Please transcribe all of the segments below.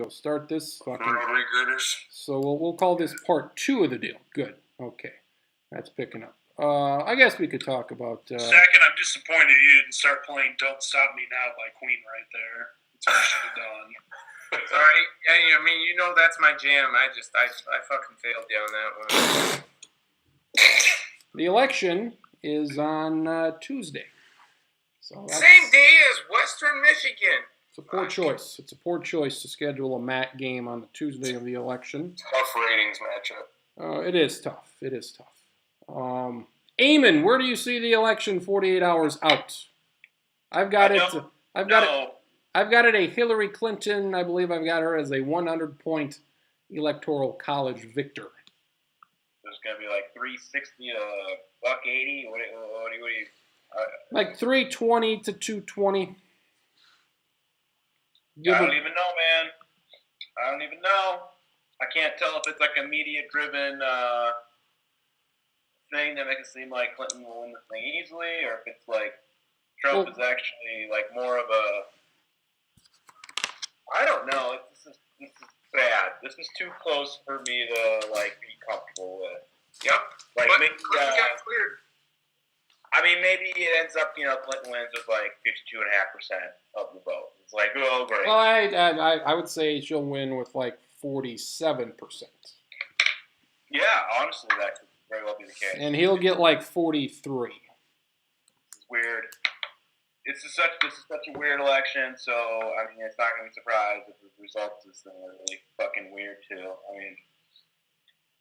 go start this fucking. Rotary-girders. So we'll call this part 2 of the deal. Good. Okay. That's picking up. I guess we could talk about. Second, I'm disappointed you didn't start playing "Don't Stop Me Now" by Queen right there. That's what I should have done. Sorry, I mean, you know that's my jam. I fucking failed you on that one. The election is on Tuesday. So same day as Western Michigan. It's a poor choice. It's a poor choice to schedule a MAC game on the Tuesday of the election. Tough ratings matchup. It is tough. It is tough. Eamon, where do you see the election 48 hours out? I've got it a Hillary Clinton. I believe I've got her as a 100-point electoral college victor. There's gonna be like 360 to $180. What do you? Like 320 to 220. I don't even know, man. I don't even know. I can't tell if it's like a media-driven thing that makes it seem like Clinton will win the thing easily, or if it's like Trump is actually like more of a. I don't know. This is bad. This is too close for me to like be comfortable with. Yep. Like but maybe Clinton got cleared. I mean, maybe it ends up, Clinton wins with like 52.5% of the vote. It's like, oh, great. Well, I would say she'll win with like 47%. Yeah, honestly, that could very well be the case. And he'll get like 43. It's weird. This is such a weird election, so I mean, it's not gonna be surprised if the results of this thing are really fucking weird too. I mean,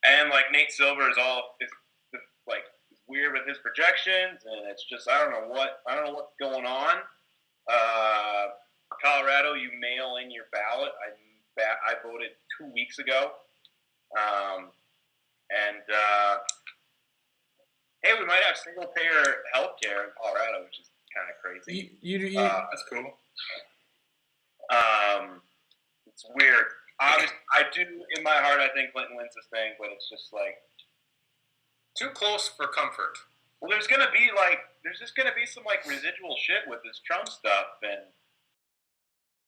and like Nate Silver is weird with his projections, and it's just I don't know what's going on. Colorado, you mail in your ballot. I voted 2 weeks ago, hey, we might have single payer health care in Colorado, which is kind of crazy. That's cool. It's weird. Obviously, I do in my heart. I think Clinton wins this thing, but it's just like too close for comfort. Well, there's just gonna be some like residual shit with this Trump stuff, and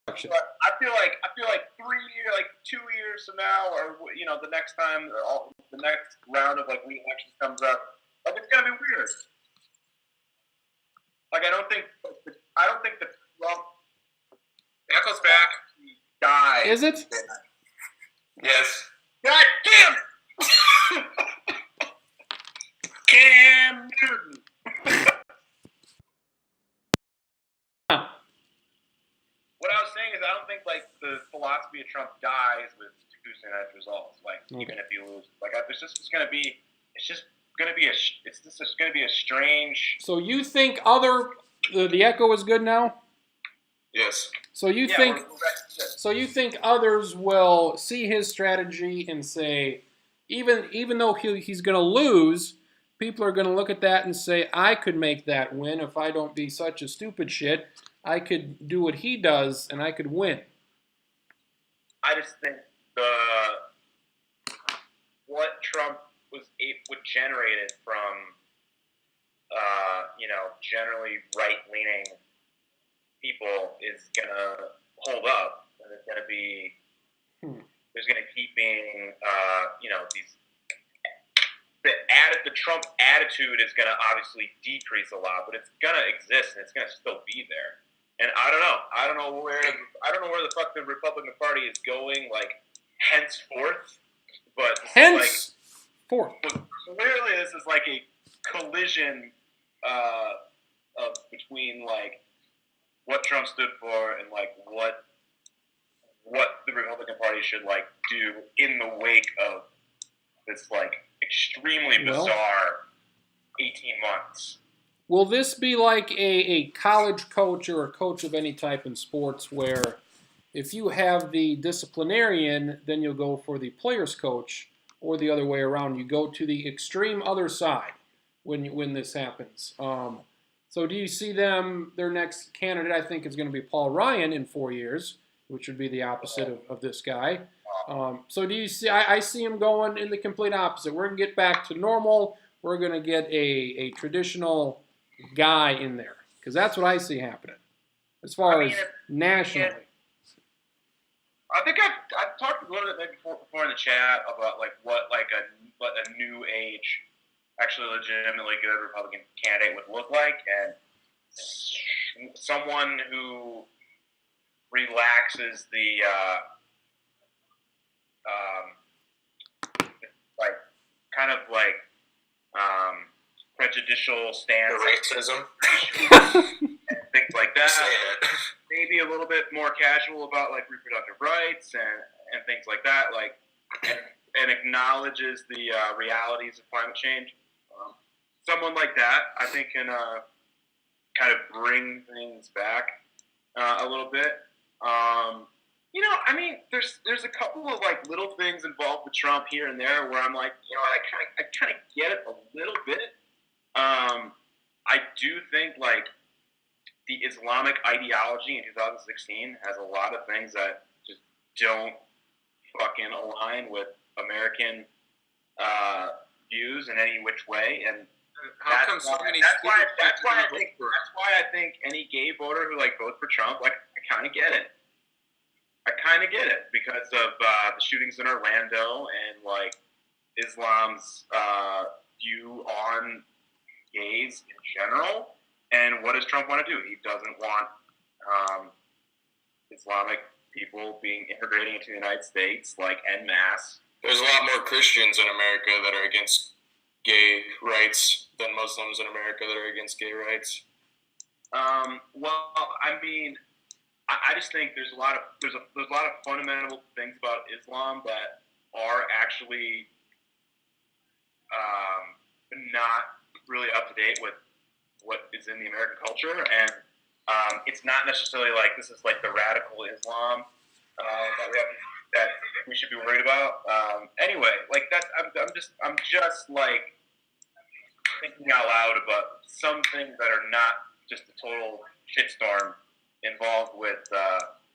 I feel like 2 years from now, or the next time, the next round of like re-elections comes up, like it's gonna be weird. Like I don't think the Trump Echo's back. Guy is it? Yes. God damn it! Cam Newton. What I was saying is, I don't think like the philosophy of Trump dies with Tuesday night results. Like even if you lose, like it's just gonna be a strange. So you think the Echo is good now? Yes. So you think others will see his strategy and say, even though he's going to lose, people are going to look at that and say, I could make that win if I don't be such a stupid shit. I could do what he does and I could win. I just think what Trump what generated from generally right-leaning people is gonna hold up, and it's gonna be there's gonna keep being the Trump attitude is gonna obviously decrease a lot, but it's gonna exist and it's gonna still be there. And I don't know where the fuck the Republican Party is going like henceforth, but clearly this is like a collision between like what Trump stood for and like what the Republican Party should like do in the wake of this like extremely bizarre 18 months. Will this be like a college coach or a coach of any type in sports where if you have the disciplinarian, then you'll go for the player's coach, or the other way around? You go to the extreme other side when this happens. So do you see their next candidate, I think, is going to be Paul Ryan in 4 years, which would be the opposite of this guy. So do you see, I see him going in the complete opposite. We're going to get back to normal. We're going to get a traditional guy in there, because that's what I see happening as far as nationally. I think I've talked a little bit before in the chat about like what a new age, actually legitimately good Republican candidate would look like, and someone who relaxes the like kind of like prejudicial stance, racism, and things like that. Say it. Maybe a little bit more casual about like reproductive rights and things like that, like and acknowledges the realities of climate change. Someone like that, I think, can kind of bring things back a little bit. You know, I mean, there's a couple of like little things involved with Trump here and there where I'm like, you know, I kind of get it a little bit. I do think like the Islamic ideology in 2016 has a lot of things that just don't fucking align with American views in any which way, and How come so many? that's why I think any gay voter who like votes for Trump, like I kind of get it. I kind of get it because of the shootings in Orlando and like Islam's view on gays in general. And what does Trump want to do? He doesn't want Islamic people integrating into the United States like en masse. There's a lot more Christians in America that are against gay rights than Muslims in America that are against gay rights. Well, I mean, I just think there's a lot of fundamental things about Islam that are actually not really up to date with what is in the American culture, and it's not necessarily like this is like the radical Islam that we should be worried about. Anyway, like that, I'm just like thinking out loud about some things that are not just a total shitstorm involved with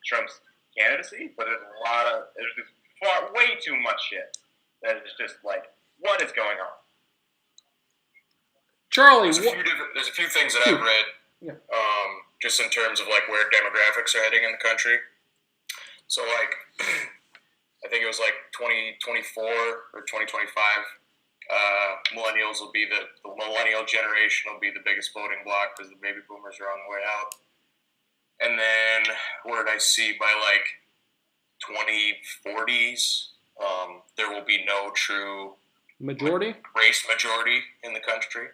Trump's candidacy, but there's just way too much shit that is just like, what is going on? Charlie, There's a few things that I've read, Yeah. Just in terms of like where demographics are heading in the country. So like, I think it was like 2024 or 2025. Millennials will be the millennial generation will be the biggest voting bloc because the baby boomers are on the way out. And then what did I see by like 2040s? There will be no true majority? race majority in the country.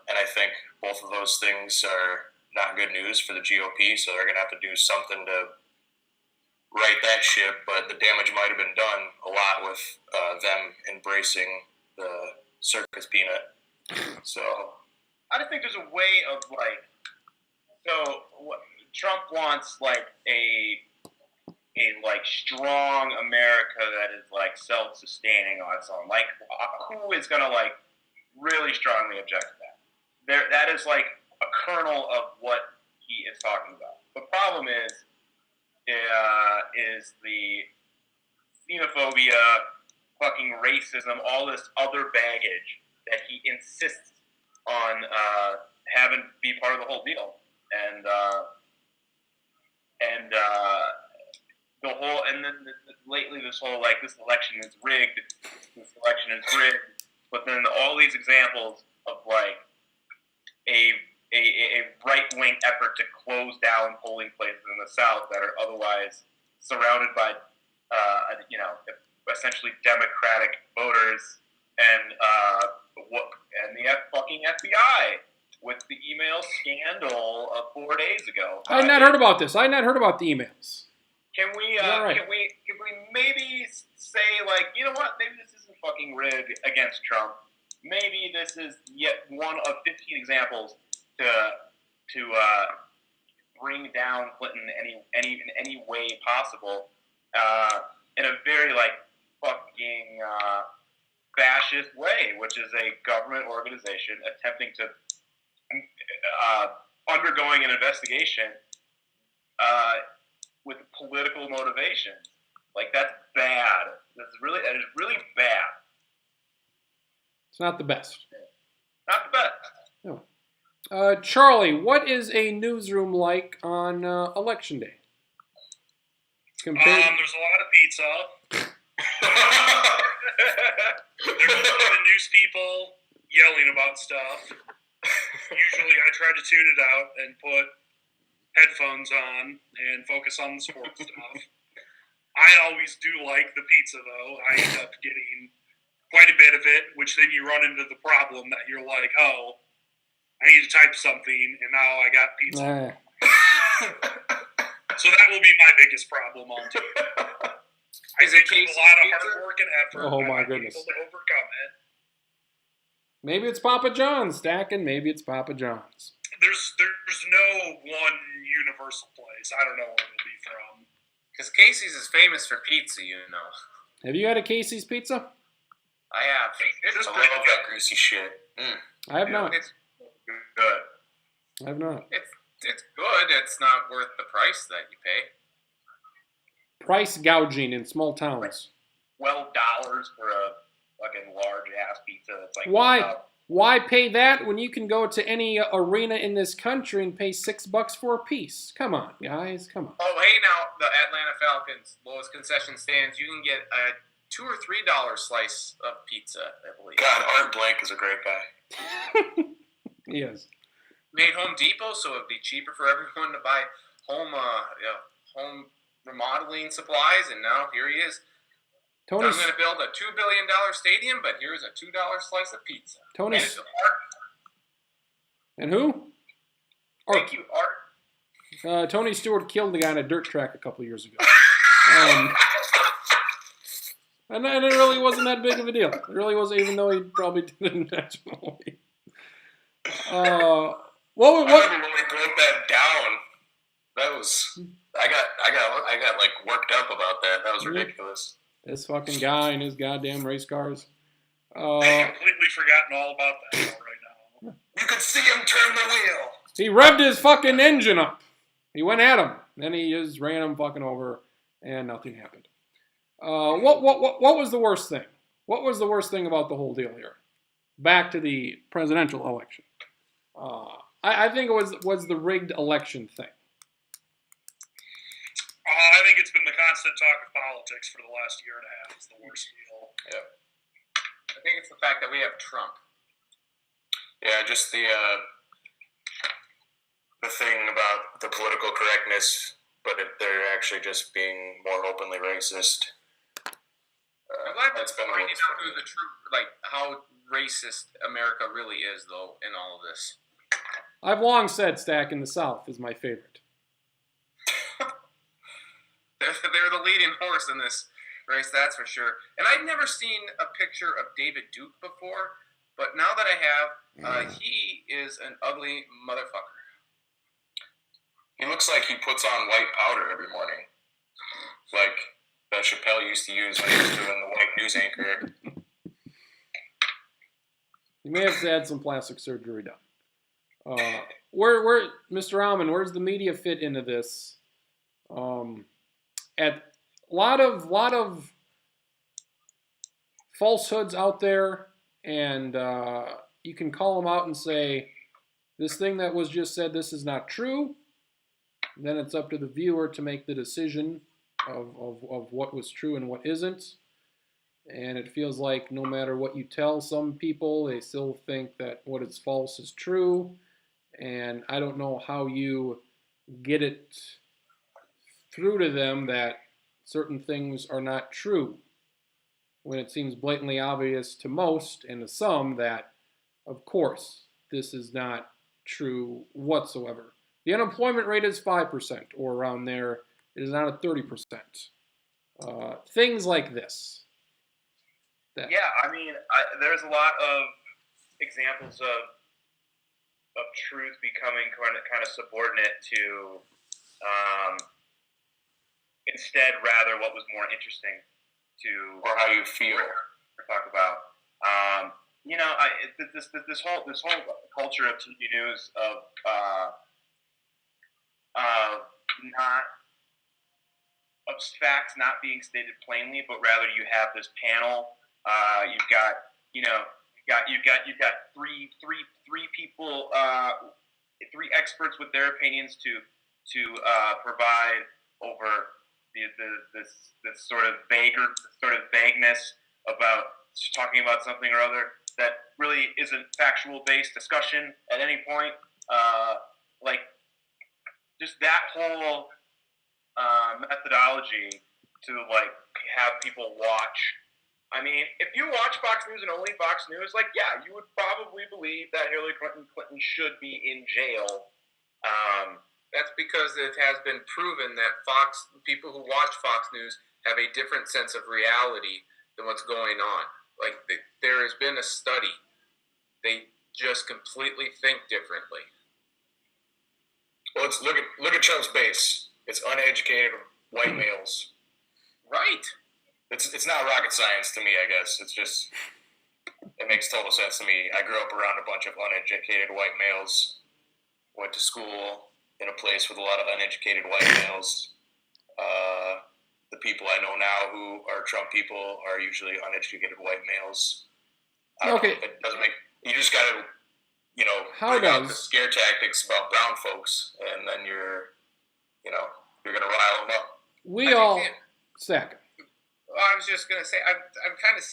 And I think both of those things are not good news for the GOP, so they're going to have to do something to right that ship, but the damage might have been done a lot with them embracing the circus peanut. So I don't think there's a way of like, so what, Trump wants like a like strong America that is like self-sustaining on its own. Like, who is gonna like really strongly object to that? That is like a kernel of what he is talking about. The problem is the xenophobia, fucking racism, all this other baggage that he insists on having be part of the whole deal, and the whole, and then lately this whole like this election is rigged, but then all these examples of like a right-wing effort to close down polling places in the South that are otherwise surrounded by, essentially Democratic voters, and the fucking FBI with the email scandal of 4 days ago. I had not heard about this. I had not heard about the emails. Can we Right. can we maybe say like, you know what? Maybe this isn't fucking rigged against Trump. Maybe this is yet one of 15 examples to bring down Clinton in any way possible, in a very like fucking fascist way, which is a government organization attempting to undergoing an investigation with political motivation. Like, that's bad. That is really bad. It's not the best. Not the best. No. Charlie, what is a newsroom like on Election Day? compared? There's a lot of pizza. There's a lot of news people yelling about stuff. Usually I try to tune it out and put headphones on and focus on the sports stuff. I always do like the pizza, though. I end up getting quite a bit of it, which then you run into the problem that you're like, oh, I need to type something, and now I got pizza. So that will be my biggest problem on TV. Is it a Casey's lot of Pizza? hard work and effort. Oh, my I want goodness. people to overcome it. Maybe it's Papa John's, stacking. Maybe it's Papa John's. There's no one universal place. I don't know where it'll be from. Because Casey's is famous for pizza, you know. Have you had a Casey's pizza? I have. It's I pretty love that greasy shit. I have not. It's Good. I have not. it's good. It's not worth the price that you pay. Price gouging in small towns. $12 for a fucking large ass pizza. It's like Why? Why pay that when you can go to any arena in this country and pay $6 for a piece? Come on, guys. Come on. Oh, hey, now the Atlanta Falcons lowest concession stands. You can get a $2 or $3 slice of pizza, I believe. God, Art Blank is a great guy. Yes. Made Home Depot, so it'd be cheaper for everyone to buy home remodeling supplies. And now here he is. Tony. I'm going to build a $2 billion stadium, but here's a $2 slice of pizza. Tony. And it's art. And who? Thank you, Art. Tony Stewart killed the guy on a dirt track a couple years ago. And it really wasn't that big of a deal. It really wasn't, even though he probably did it intentionally. I What? remember when we broke that down. That was I got like worked up about that. That was ridiculous. This fucking guy and his goddamn race cars. I've completely forgotten all about that right now. You could see him turn the wheel. He revved his fucking engine up. He went at him. Then he just ran him fucking over, and nothing happened. What was the worst thing? What was the worst thing about the whole deal here? Back to the presidential election. I think it was the rigged election thing. I think it's been the constant talk of politics for the last year and a half is the worst deal. Yep. I think it's the fact that we have Trump. Yeah, just the thing about the political correctness, but they're actually just being more openly racist. I'm glad that's we're been finding what's out who the true, like, how racist America really is, though, in all of this. I've long said Stack in the South is my favorite. They're the leading horse in this race, that's for sure. And I'd never seen a picture of David Duke before, but now that I have, he is an ugly motherfucker. He looks like he puts on white powder every morning, like that Chappelle used to use when he was doing the white news anchor. You may have had some plastic surgery done. Where, Mr. Alman, where's the media fit into this? At a lot of falsehoods out there, and you can call them out and say, this thing that was just said, this is not true. Then it's up to the viewer to make the decision of what was true and what isn't. And it feels like no matter what you tell some people, they still think that what is false is true. And I don't know how you get it through to them that certain things are not true when it seems blatantly obvious to most and to some that, of course, this is not true whatsoever. The unemployment rate is 5% or around there. It is not at 30%. Things like this. Yeah, I mean, there's a lot of examples of truth becoming kind of subordinate to instead rather what was more interesting to Or how you feel. talk about. This whole culture of TV news of facts not being stated plainly, but rather you have this panel. You've got three people, three experts with their opinions to provide over this sort of vagueness about talking about something or other that really isn't factual based discussion at any point. Like just that whole methodology to like have people watch. I mean, if you watch Fox News and only Fox News, like, yeah, you would probably believe that Hillary Clinton should be in jail. That's because it has been proven that people who watch Fox News have a different sense of reality than what's going on. Like, there has been a study. They just completely think differently. Well, look at Trump's base. It's uneducated white males. Right. It's not rocket science to me, I guess. It makes total sense to me. I grew up around a bunch of uneducated white males, went to school in a place with a lot of uneducated white males. The people I know now who are Trump people are usually uneducated white males. Okay. It doesn't make, you just gotta, How bring out the does scare tactics about brown folks, and then you're gonna rile them up. we all second? Well, I was just going to say, I'm kind of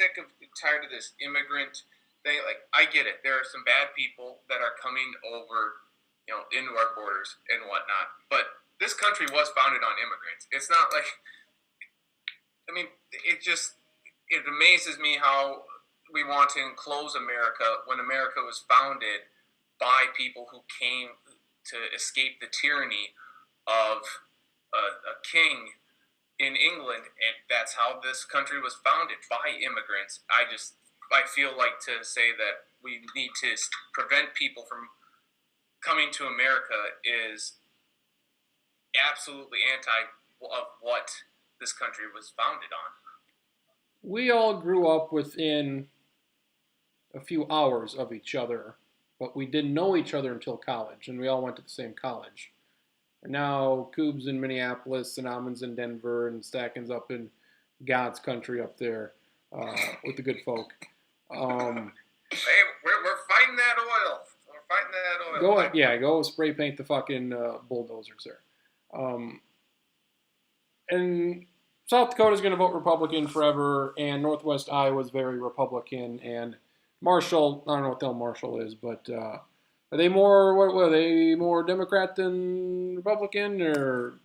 tired of this immigrant thing. Like, I get it. There are some bad people that are coming over, into our borders and whatnot. But this country was founded on immigrants. It's not like, I mean, it amazes me how we want to enclose America when America was founded by people who came to escape the tyranny of a king in England, and that's how this country was founded, by immigrants. I feel like to say that we need to prevent people from coming to America is absolutely anti of what this country was founded on. We all grew up within a few hours of each other, but we didn't know each other until college, and we all went to the same college. And now Coob's in Minneapolis, and Amon's in Denver, and Stacken's up in God's country up there with the good folk. Hey, we're fighting that oil. We're fighting that oil. Go spray paint the fucking bulldozers there. And South Dakota's going to vote Republican forever, and Northwest Iowa's very Republican, and Marshall, I don't know what the hell Marshall is, but are they more Democrat than Republican, or?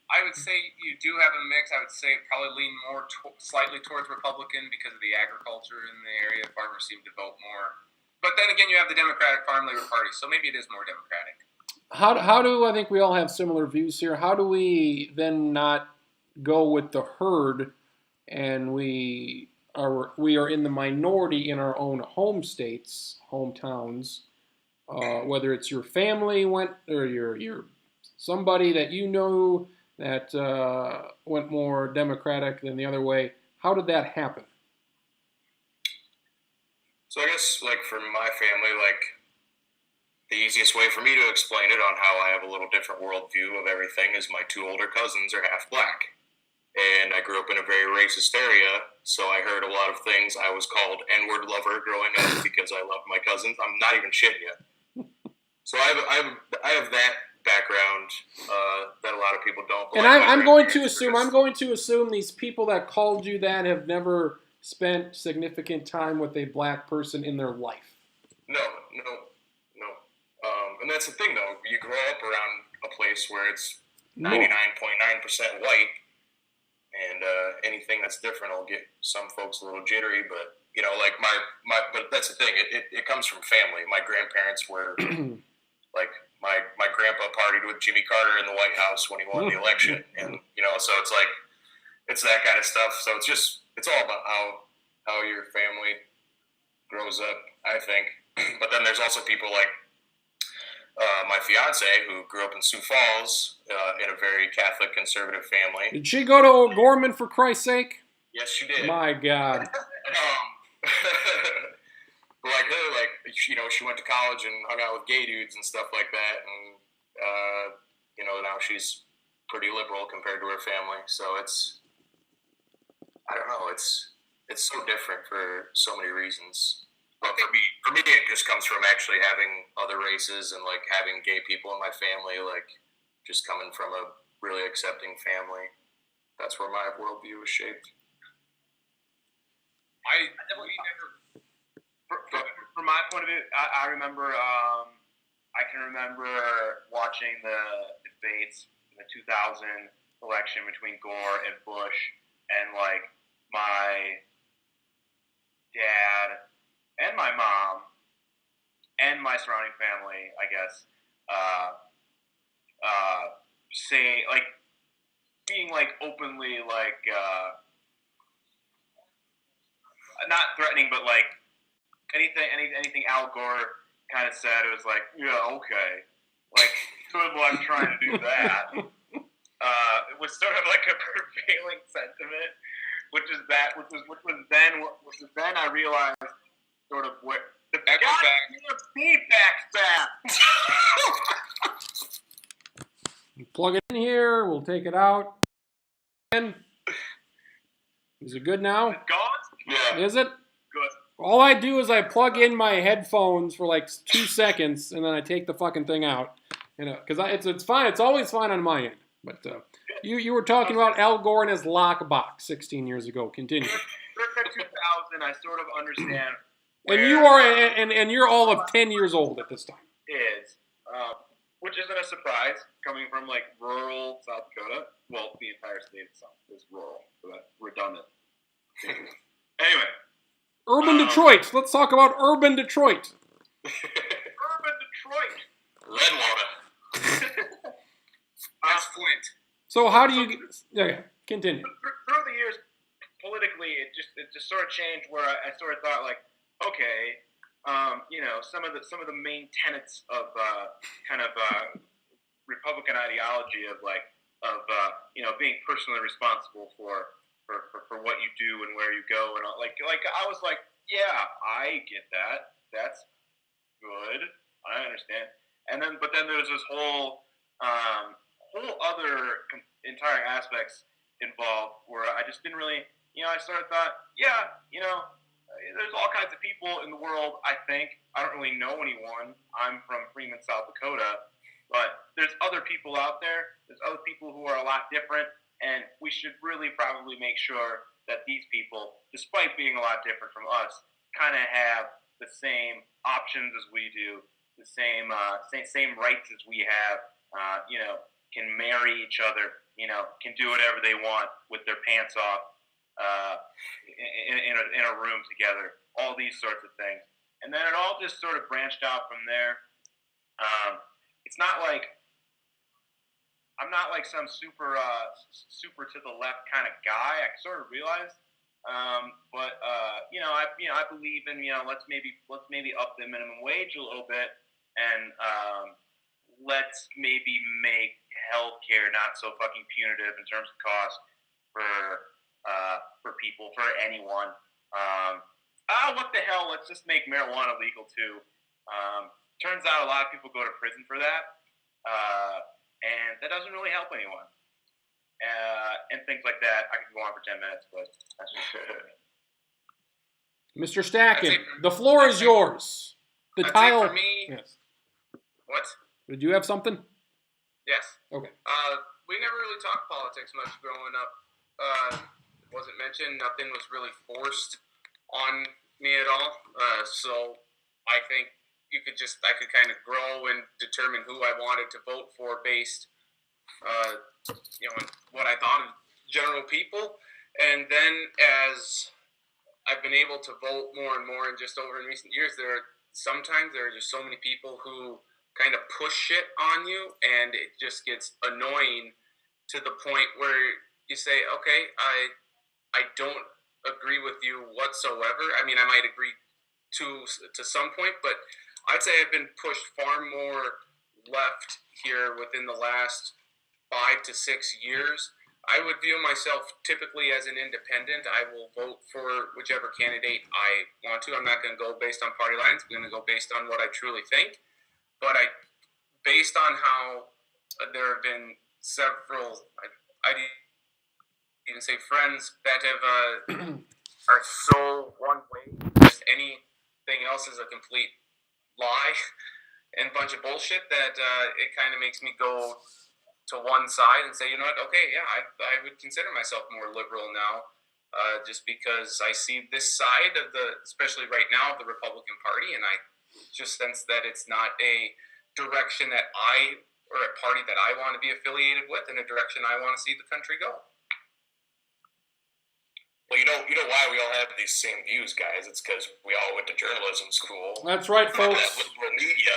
I would say you do have a mix. I would say probably lean more slightly towards Republican because of the agriculture in the area. Farmers seem to vote more. But then again, you have the Democratic Farm Labor Party, so maybe it is more Democratic. How do I think we all have similar views here? How do we then not go with the herd, and we are in the minority in our own home states, hometowns, whether it's your family went or your somebody that you know that went more Democratic than the other way. How did that happen? So I guess, for my family, the easiest way for me to explain it on how I have a little different worldview of everything is my two older cousins are half black. And I grew up in a very racist area, so I heard a lot of things. I was called N-word lover growing up because I loved my cousins. I'm not even shitting you. So I have that background that a lot of people don't. And I'm going to assume these people that called you that have never spent significant time with a black person in their life. No. And that's the thing, though. You grow up around a place where it's 99.9% white, and anything that's different will get some folks a little jittery. But but that's the thing. It comes from family. My grandparents were my grandpa partied with Jimmy Carter in the White House when he won the election, and so it's that kind of stuff. So it's all about how your family grows up, I think. But then there's also people like my fiance, who grew up in Sioux Falls in a very Catholic conservative family. Did she go to O'Gorman, for Christ's sake? Yes, she did. My God. But her, she went to college and hung out with gay dudes and stuff like that, and now she's pretty liberal compared to her family. So I don't know, it's so different for so many reasons. But for me, it just comes from actually having other races and having gay people in my family, just coming from a really accepting family. that's where my worldview was shaped. From my point of view, I remember. I can remember watching the debates in the 2000 election between Gore and Bush, and like my dad and my mom and my surrounding family, I guess, say like being like openly like not threatening, but like anything Al Gore kind of said, it was like, yeah, okay, like good luck trying to do that. It was sort of like a prevailing sentiment, which was then I realized sort of what the feedback's at. Plug it in here. We'll take it out. And is it good now? Gone? Yeah. Is it? Good. All I do is I plug in my headphones for like 2 seconds, and then I take the fucking thing out. You know, because it's fine. It's always fine on my end. But you were talking about Al Gore and his lockbox 16 years ago. Continue. Circa 2000, I sort of understand. And you are, and you're all of 10 years old at this time. Is, which isn't a surprise coming from like rural South Dakota. Well, the entire state itself is rural, so that's redundant. Anyway, Urban Detroit. Let's talk about urban Detroit. urban Detroit. Redwater. That's Flint. So how do you? Okay, continue. Through the years, politically, it just sort of changed where I sort of thought like, okay, some of the main tenets of Republican ideology of being personally responsible for what you do and where you go and all, like I was like, yeah, I get that. That's good. I understand. But then there's this whole other entire aspects involved where I just didn't really, I sort of thought, yeah, there's all kinds of people in the world, I think. I don't really know anyone. I'm from Freeman, South Dakota. But there's other people out there. There's other people who are a lot different. And we should really probably make sure that these people, despite being a lot different from us, kind of have the same options as we do, the same rights as we have, can marry each other, can do whatever they want with their pants off in a room together, all these sorts of things. And then it all just sort of branched out from there. It's not like I'm not like some super to the left kind of guy. I sort of realized, but I believe in let's maybe up the minimum wage a little bit, and let's maybe make healthcare not so fucking punitive in terms of cost for people, for anyone. What the hell? Let's just make marijuana legal too. Turns out a lot of people go to prison for that, and that doesn't really help anyone. And things like that. I could go on for 10 minutes, but that's just Mr. Stacken, the floor is yours. The I'd tile. say for me, Yes. what? Did you have something? Yes. Okay. We never really talked politics much growing up. Wasn't mentioned. Nothing was really forced on me at all. So I think I could kind of grow and determine who I wanted to vote for based, on what I thought of general people. And then as I've been able to vote more and more, and just over in recent years, there are just so many people who kind of push shit on you, and it just gets annoying to the point where you say, okay, I don't agree with you whatsoever. I mean, I might agree to some point, but I'd say I've been pushed far more left here within the last 5 to 6 years. I would view myself typically as an independent. I will vote for whichever candidate I want to. I'm not going to go based on party lines. I'm going to go based on what I truly think. But based on how there have been several, I'd even say friends that have are so one way. Just anything else is a complete lie and bunch of bullshit that it kind of makes me go to one side and say, you know what, okay, yeah, I would consider myself more liberal now, just because I see this side of especially right now, of the Republican Party, and I just sense that it's not a direction that or a party that I want to be affiliated with, and a direction I want to see the country go. Well, you know why we all have these same views, guys. It's because we all went to journalism school. That's right, folks. Liberal media.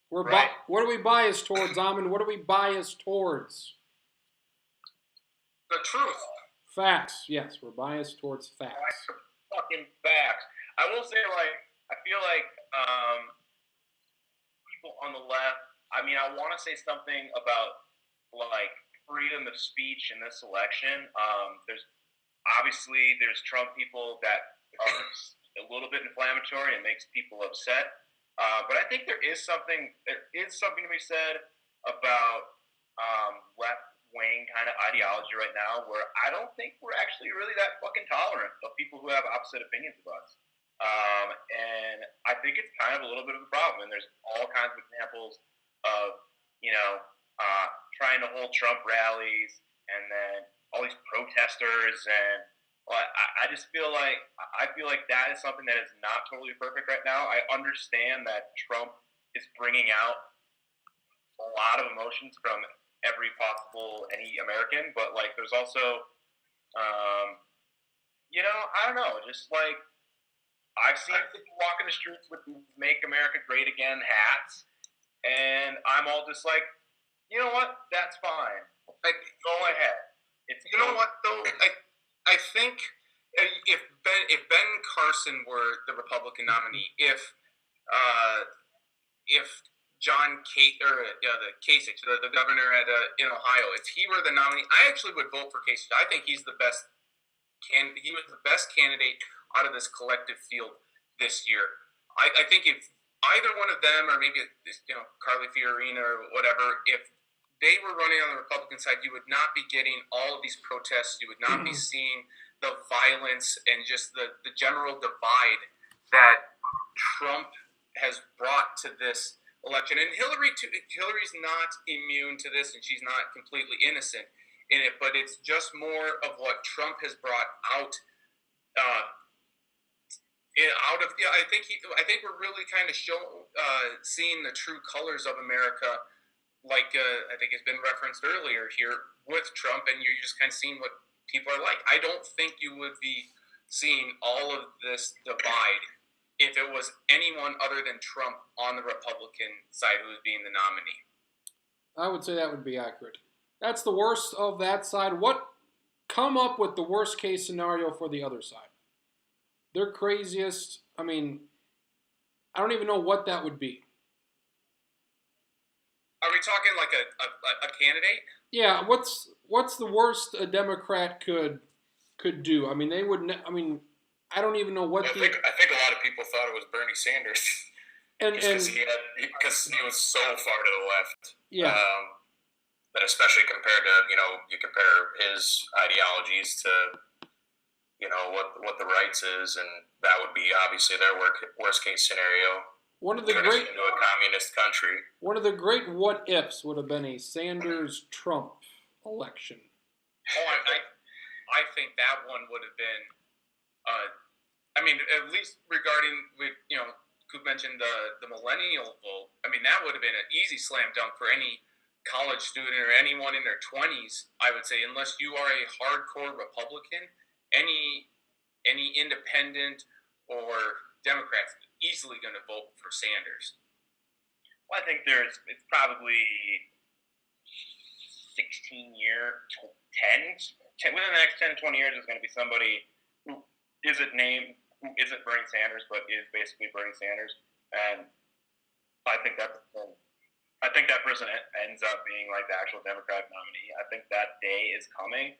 What are we biased towards, Amin? What are we biased towards? The truth. Facts. Yes, we're biased towards facts. Fucking facts. I will say, I feel like people on the left. I mean, I want to say something about freedom of speech in this election. There's Trump people that are a little bit inflammatory and makes people upset. But I think there is something to be said about left-wing kind of ideology right now, where I don't think we're actually really that fucking tolerant of people who have opposite opinions of us. And I think it's kind of a little bit of a problem. And there's all kinds of examples of, trying to hold Trump rallies and then all these protesters. And I just feel like that is something that is not totally perfect right now. I understand that Trump is bringing out a lot of emotions from any American, but there's also, I don't know, just I've seen people walking the streets with "Make America Great Again" hats, and I'm all just like, you know what? That's fine. Go ahead. You know what though? I think if Ben Carson were the Republican nominee, if John Kasich, the governor in Ohio, if he were the nominee, I actually would vote for Kasich. I think he's the best. He was the best candidate out of this collective field this year. I think if either one of them, or maybe Carly Fiorina or whatever, if they were running on the Republican side, you would not be getting all of these protests. You would not be seeing the violence and just the general divide that Trump has brought to this election. And Hillary's not immune to this, and she's not completely innocent in it, but it's just more of what Trump has brought out. I think we're really kind of seeing the true colors of America, I think has been referenced earlier here with Trump, and you're just kind of seeing what people are like. I don't think you would be seeing all of this divide if it was anyone other than Trump on the Republican side who was being the nominee. I would say that would be accurate. That's the worst of that side. Come up with the worst case scenario for the other side? Their craziest, I don't even know what that would be. Are we talking like a candidate? Yeah, what's the worst a Democrat could do? They would. I don't even know what. I think a lot of people thought it was Bernie Sanders, because he was so far to the left. Yeah. But especially compared to you compare his ideologies to what the rights is, and that would be obviously their worst case scenario. One of the into a communist country. One of the great what ifs would have been a Sanders-Trump election. Oh, I think that one would have been, at least regarding Coop mentioned the millennial vote. That would have been an easy slam dunk for any college student or anyone in their 20s. I would say, unless you are a hardcore Republican, any independent or Democrats easily going to vote for Sanders. Well, I think it's probably 10 within the next 10 to 20 years, there's going to be somebody who isn't Bernie Sanders, but is basically Bernie Sanders. And I think that person ends up being the actual Democratic nominee. I think that day is coming.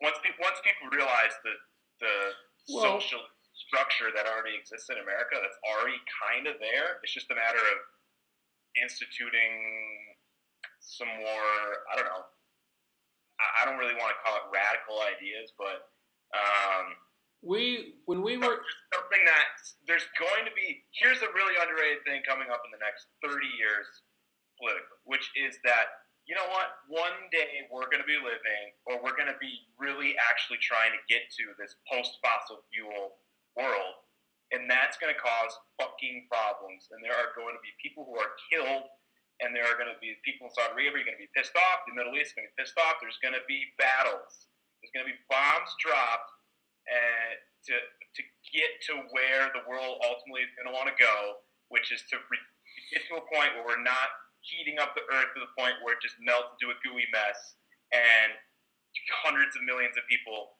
Once people realize the social structure that already exists in America, that's already kind of there. It's just a matter of instituting some more, I don't know, I don't really want to call it radical ideas, but something that there's going to be, here's a really underrated thing coming up in the next 30 years. politically, which is that, you know what, one day we're going to be living, or we're going to be really actually trying to get to this post-fossil fuel world, and that's going to cause fucking problems, and there are going to be people who are killed, and there are going to be people in Saudi Arabia going to be pissed off, the Middle East is going to be pissed off, there's going to be battles, there's going to be bombs dropped, and to get to where the world ultimately is going to want to go, which is to get to a point where we're not heating up the earth to the point where it just melts into a gooey mess, and hundreds of millions of people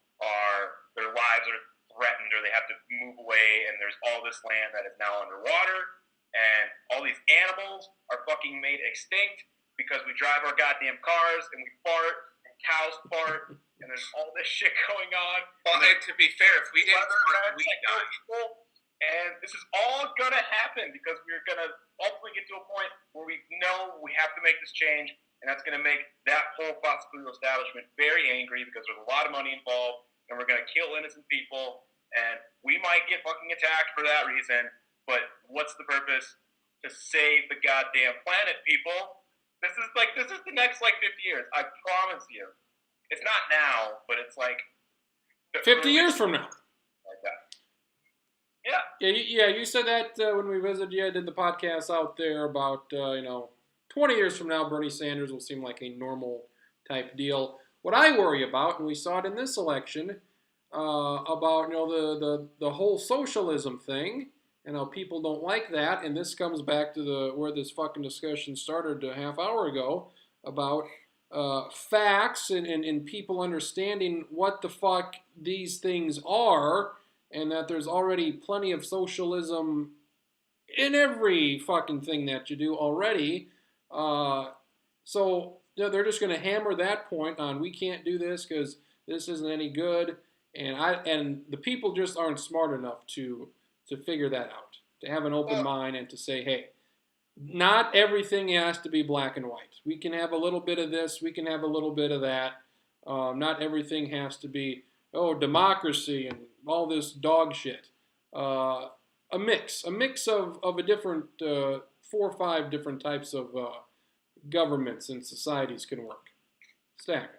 their lives are threatened, or they have to move away, and there's all this land that is now underwater, and all these animals are fucking made extinct because we drive our goddamn cars, and we fart, and cows fart, and there's all this shit going on. Well, and to be fair, if we didn't fart, we'd die. And this is all going to happen because we're going to ultimately get to a point where we know we have to make this change, and that's going to make that whole fossil fuel establishment very angry because there's a lot of money involved, and we're going to kill innocent people, and we might get fucking attacked for that reason, but what's the purpose? To save the goddamn planet, people. This is the next, 50 years. I promise you. It's not now, but it's 50 years from now. Like that. Yeah. Yeah, you said that when we visited you, did the podcast out there about, 20 years from now, Bernie Sanders will seem like a normal type deal. What I worry about, and we saw it in this election, about, the whole socialism thing, and how people don't like that, and this comes back to where this fucking discussion started a half hour ago, about facts and people understanding what the fuck these things are, and that there's already plenty of socialism in every fucking thing that you do already. So they're just going to hammer that point on, we can't do this because this isn't any good, and the people just aren't smart enough to figure that out, to have an open mind and to say, hey, not everything has to be black and white. We can have a little bit of this, we can have a little bit of that. Not everything has to be, democracy and all this dog shit. A mix of a different 4 or 5 different types of governments and societies can work. Stack.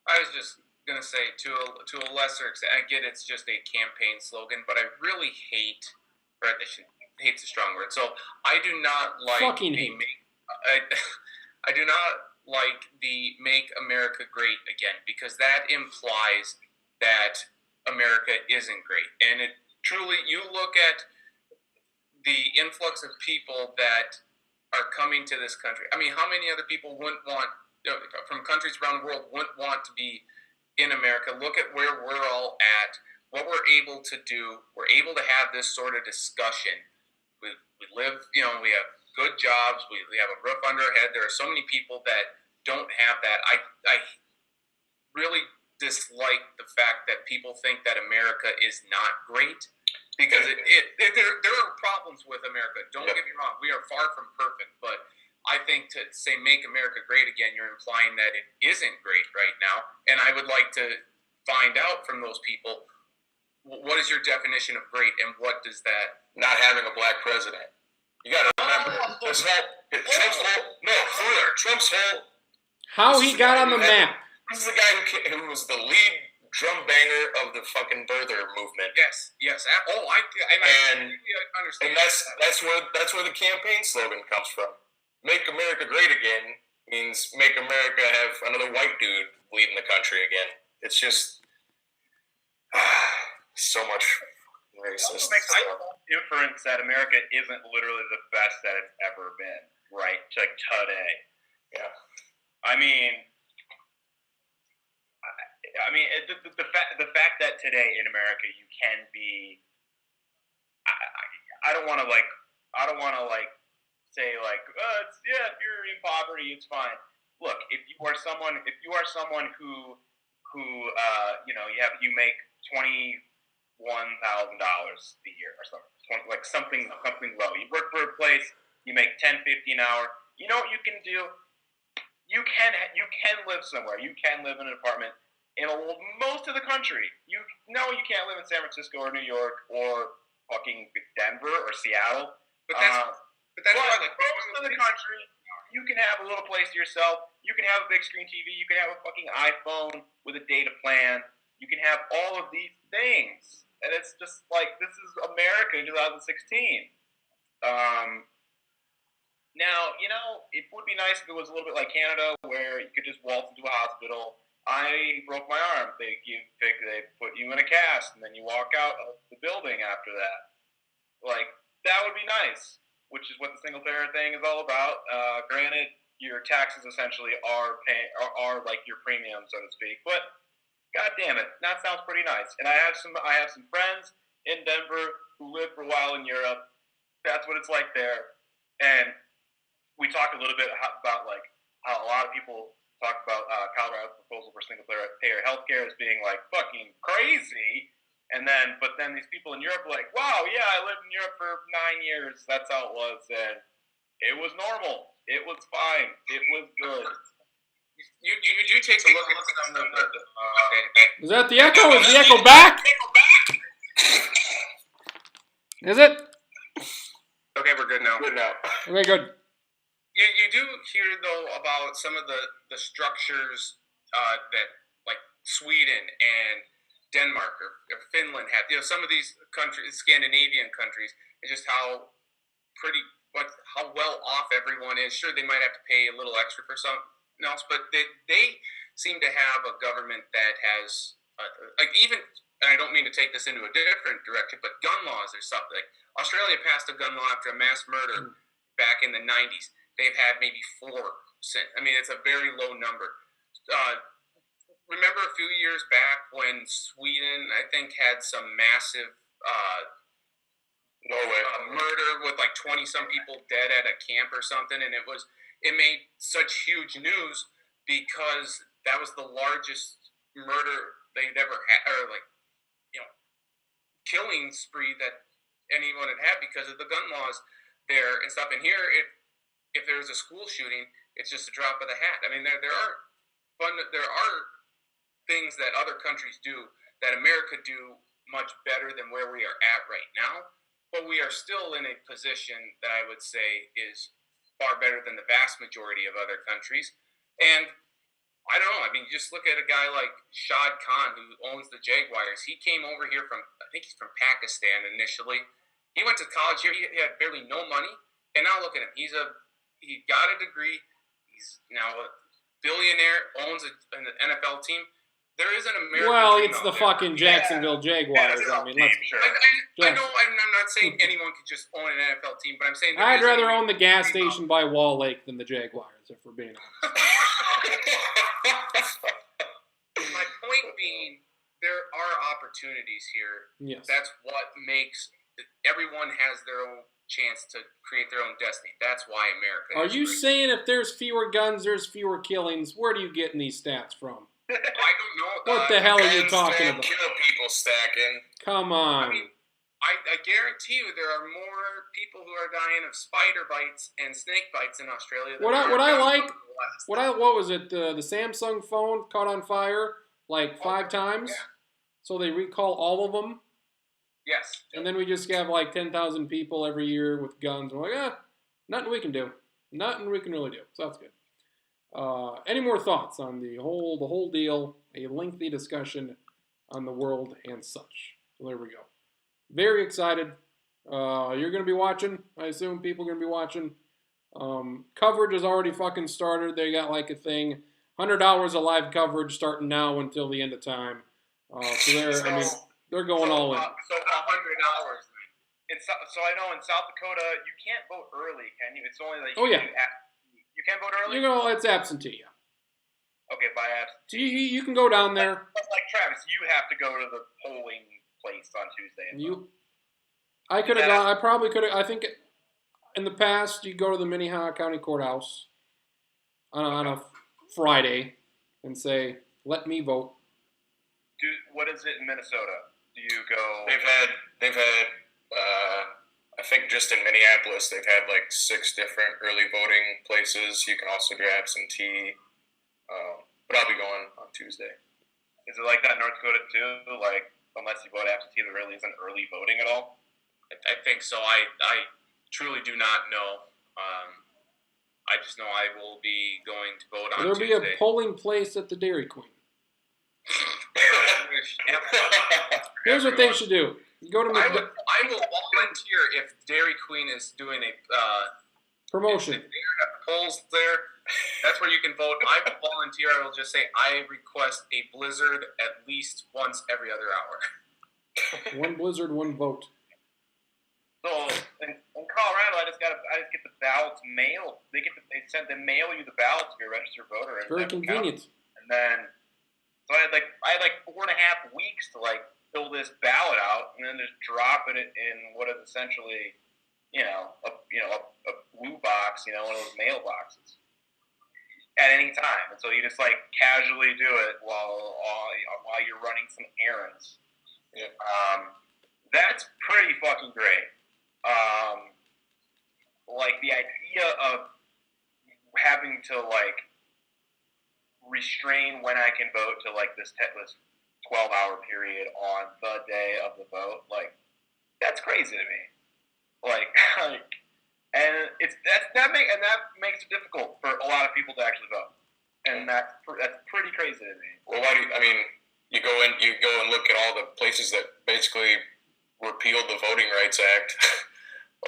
I was just gonna say, to a lesser extent, I get it's just a campaign slogan, but I really hate, or hate's a strong word. So I do not like Fucking hate. I do not like the "Make America Great Again" because that implies that America isn't great. And it truly, you look at the influx of people that are coming to this country. I mean, how many other people wouldn't want, from countries around the world, wouldn't want to be in America? Look at where we're all at, what we're able to do. We're able to have this sort of discussion. We live, we have good jobs. We have a roof under our head. There are so many people that don't have that. I really dislike the fact that people think that America is not great, because there are problems with America. Don't get me wrong. We are far from perfect, but I think to say "Make America Great Again," you're implying that it isn't great right now. And I would like to find out from those people, what is your definition of great, and what does that? Not having a black president. You got to remember, Trump's whole. How he got on the map. This is the guy who was the lead drum banger of the fucking birther movement. Yes. I understand. And that's where the campaign slogan comes from. "Make America Great Again" means make America have another white dude leading the country again. It's just so much racist. It makes inference that America isn't literally the best that it's ever been, right? Like today. Yeah. I mean, the fact that today in America you can be. I don't want to say if you're in poverty, it's fine. Look, if you are someone who you make $21,000 a year or something, something low. You work for a place, you make $10.50 an hour. You know what you can do? You can live somewhere. You can live in an apartment in most of the country. You can't live in San Francisco or New York or fucking Denver or Seattle. But But that's why, like, most of the country, you can have a little place to yourself. You can have a big screen TV. You can have a fucking iPhone with a data plan. You can have all of these things, and it's just like this is America in 2016. Now, it would be nice if it was a little bit like Canada, where you could just waltz into a hospital. I broke my arm. They put you in a cast, and then you walk out of the building after that. Like, that would be nice, which is what the single payer thing is all about. Granted, your taxes essentially are like your premium, so to speak. But God damn it, that sounds pretty nice. And I have some friends in Denver who lived for a while in Europe. That's what it's like there. And we talked a little bit about like how a lot of people talk about Colorado's proposal for single payer healthcare as being like fucking crazy. But then these people in Europe are like, wow, yeah, I lived in Europe for 9 years. That's how it was, and it was normal. It was fine. It was good. You do take a look at some of the okay. Is that the echo? Is the echo back? Is it? Okay, we're good now. Okay, good. You do hear though about some of the structures that like Sweden and Denmark or Finland have. Some of these countries, Scandinavian countries, and just how well off everyone is. Sure, they might have to pay a little extra for something else, but they seem to have a government that has like even. And I don't mean to take this into a different direction, but gun laws or something. Australia passed a gun law after a mass murder back in the 90s. They've had maybe 4 since. I mean, it's a very low number. Remember a few years back when Sweden, I think, had some massive murder with like 20-some people dead at a camp or something, and it made such huge news because that was the largest murder they'd ever had, or like killing spree that anyone had because of the gun laws there and stuff. And here, if there's a school shooting, it's just a drop of the hat. I mean, there are things that other countries do that America do much better than where we are at right now, but we are still in a position that I would say is far better than the vast majority of other countries. And I don't know. I mean, just look at a guy like Shad Khan, who owns the Jaguars. He came over here I think he's from Pakistan initially. He went to college here. He had barely no money. And now look at him. He got a degree. He's now a billionaire, owns an NFL team. There is an American Well, dream it's out the there. fucking Jacksonville Jaguars. I mean, let's. I know. I'm not saying anyone could just own an NFL team, but I'm saying I'd rather own the gas station by Wall Lake than the Jaguars, if we're being honest. My point being, there are opportunities here. Yes. That's what makes everyone has their own chance to create their own destiny. That's why America. Are is you great. saying if there's fewer guns, there's fewer killings? Where do you get these stats from? I don't know. What the hell are you Guns talking don't about? kill people stacking. Come I on. mean, I guarantee you there are more people who are dying of spider bites and snake bites in Australia. Than What I there are like- guns in the West. What was it? The Samsung phone caught on fire like 5 times, yeah. so they recall all of them, Yes. and then we just have like 10,000 people every year with guns. We're like, nothing we can do, nothing we can really do. So that's good. Any more thoughts on the whole deal? A lengthy discussion on the world and such. So there we go. Very excited. You're gonna be watching. I assume people are gonna be watching. Coverage has already fucking started. They got like a thing, $100 of live coverage starting now until the end of time. They're going all in. So $100. So I know in South Dakota you can't vote early, can you? It's only like Oh, yeah. You can't vote early. It's absentee. Yeah. Okay, by absentee. So you can go down there. Like Travis, you have to go to the polling place on Tuesday. And vote. I could have gone. I probably could have. I think in the past you go to the Minnehaha County Courthouse on a Friday and say, "Let me vote." What is it in Minnesota? Do you go? They've had. I think just in Minneapolis, they've had like 6 different early voting places. You can also do absentee. But I'll be going on Tuesday. Is it like that in North Dakota too? Like, unless you vote absentee, there really isn't early voting at all? I think so. I truly do not know. I just know I will be going to vote on There'll be a Tuesday. polling place at the Dairy Queen. Yep. Here's what they should do. You go to I will volunteer if Dairy Queen is doing a promotion. If they have polls there, that's where you can vote. I will volunteer. I will just say I request a blizzard at least once every other hour. One blizzard, one vote. So in Colorado, I just get the ballots mailed. They mail you the ballots if you're a registered voter. And Very convenient. And then, so I had like 4.5 weeks to like fill this ballot out, and then just drop it in what is essentially, a blue box, one of those mail boxes, at any time. And so you just like casually do it while you're running some errands. Yeah. That's pretty fucking great. Like the idea of having to like restrain when I can vote to like this 12-hour period on the day of the vote, like that's crazy to me. Like, and that makes it difficult for a lot of people to actually vote, and that's pretty crazy to me. Well, you go and look at all the places that basically repealed the Voting Rights Act,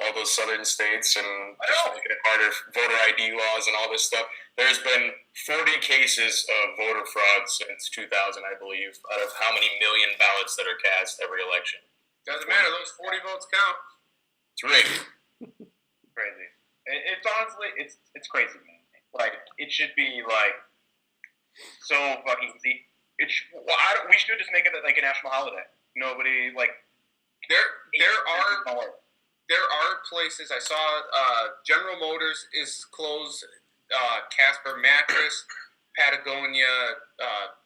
all those southern states, and just making it harder, voter ID laws and all this stuff. There's been 40 cases of voter fraud since 2000, I believe, out of how many million ballots that are cast every election. Doesn't matter. Those 40 votes count. It's rigged. Crazy. It's honestly, it's crazy, man. Like, it should be like so fucking easy. We should just make it like a national holiday. Nobody like. There are places I saw. General Motors is closed. Casper Mattress, Patagonia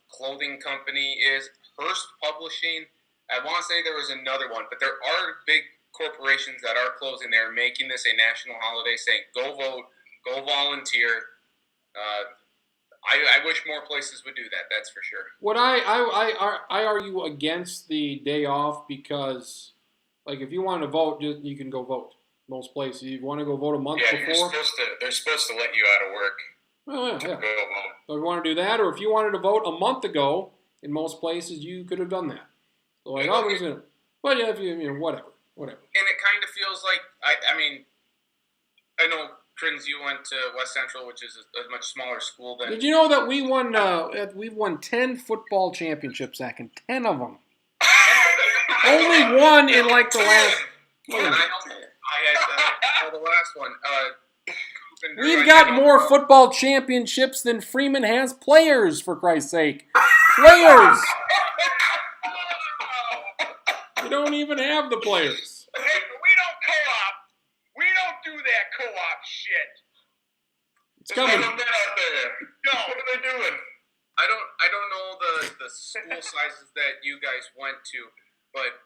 clothing company is. Hearst Publishing. I want to say there was another one, but there are big corporations that are closing. They're making this a national holiday, saying go vote, go volunteer. I wish more places would do that. That's for sure. What I argue against the day off because, like, if you want to vote, you can go vote. Most places, you want to go vote a month before. They're supposed to let you out of work to go vote. So if you want to do that, or if you wanted to vote a month ago, in most places you could have done that. So like, but yeah, if whatever. And it kind of feels like I know, Krins, you went to West Central, which is a much smaller school than. Did you know that we've won 10 football championships, Zach, and 10 of them. Only one in like the last. And I had the last one. We've got more football championships than Freeman has players, for Christ's sake. Players! We don't even have the players. Hey, we don't co-op. We don't do that co-op shit. It's coming. Out there. No. What are they doing? I don't know the school sizes that you guys went to, but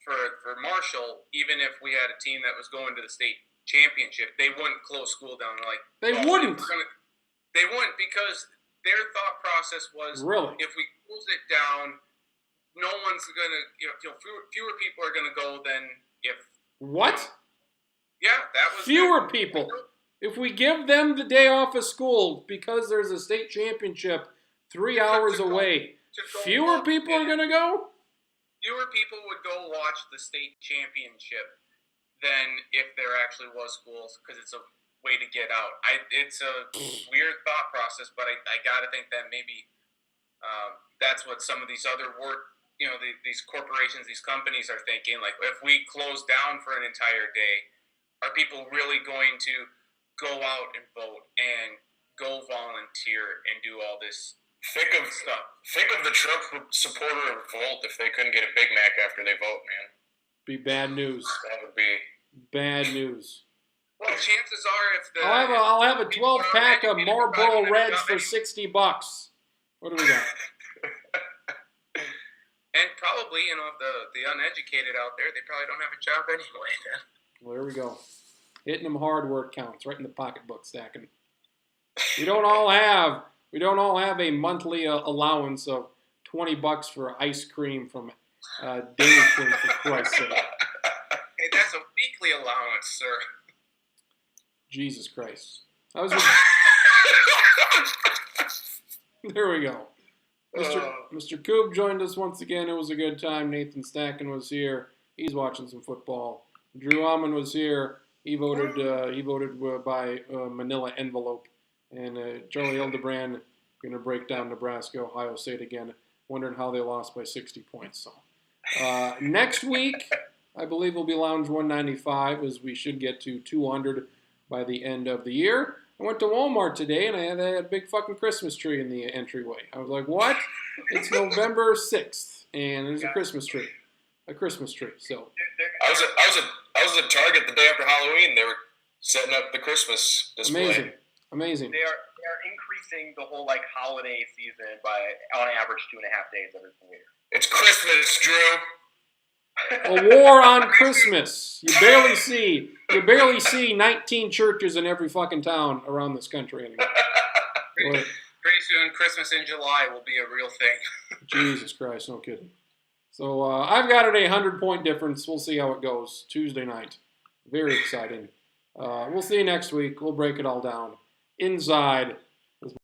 for Marshall, even if we had a team that was going to the state championship, they wouldn't close school down. They wouldn't. They wouldn't, because their thought process was, really, if we close it down, no one's gonna, fewer people are gonna go than if. What? Yeah, that was fewer people. If we give them the day off of school because there's a state championship 3 hours away, fewer people are gonna go. Fewer people would go watch the state championship than if there actually was schools, because it's a way to get out. It's a weird thought process, but I gotta think that maybe that's what some of these other these corporations, these companies are thinking. Like, if we close down for an entire day, are people really going to go out and vote and go volunteer and do all this Think of the Trump supporter revolt if they couldn't get a Big Mac after they vote, man. Be bad news. That would be bad news. Well, chances are, if the I'll have a 12-pack of Marlboro Reds for $60. What do we got? And probably, the uneducated out there, they probably don't have a job anyway. Then. Well, there we go. Hitting them hard where it counts, right in the pocketbook stacking. We don't all have a monthly allowance of $20 for ice cream from Dairy Queen, for Christ's sake. Hey, that's a weekly allowance, sir. Jesus Christ. There we go. Mr. Coob joined us once again. It was a good time. Nathan Stacken was here. He's watching some football. Drew Almond was here. He voted by Manila envelope. And Charlie Hildebrand going to break down Nebraska, Ohio State again, wondering how they lost by 60 points. So next week, I believe will be Lounge 195, as we should get to 200 by the end of the year. I went to Walmart today, and I had a big fucking Christmas tree in the entryway. I was like, what? It's November 6th, and there's a Christmas tree. A Christmas tree, so. I was at Target the day after Halloween. They were setting up the Christmas display. Amazing. They are increasing the whole like holiday season by on average 2.5 days every single year. It's Christmas, Drew. A war on Christmas. You barely see 19 churches in every fucking town around this country anymore. Pretty soon, Christmas in July will be a real thing. Jesus Christ, no kidding. So I've got it a 100-point difference. We'll see how it goes Tuesday night. Very exciting. We'll see you next week. We'll break it all down inside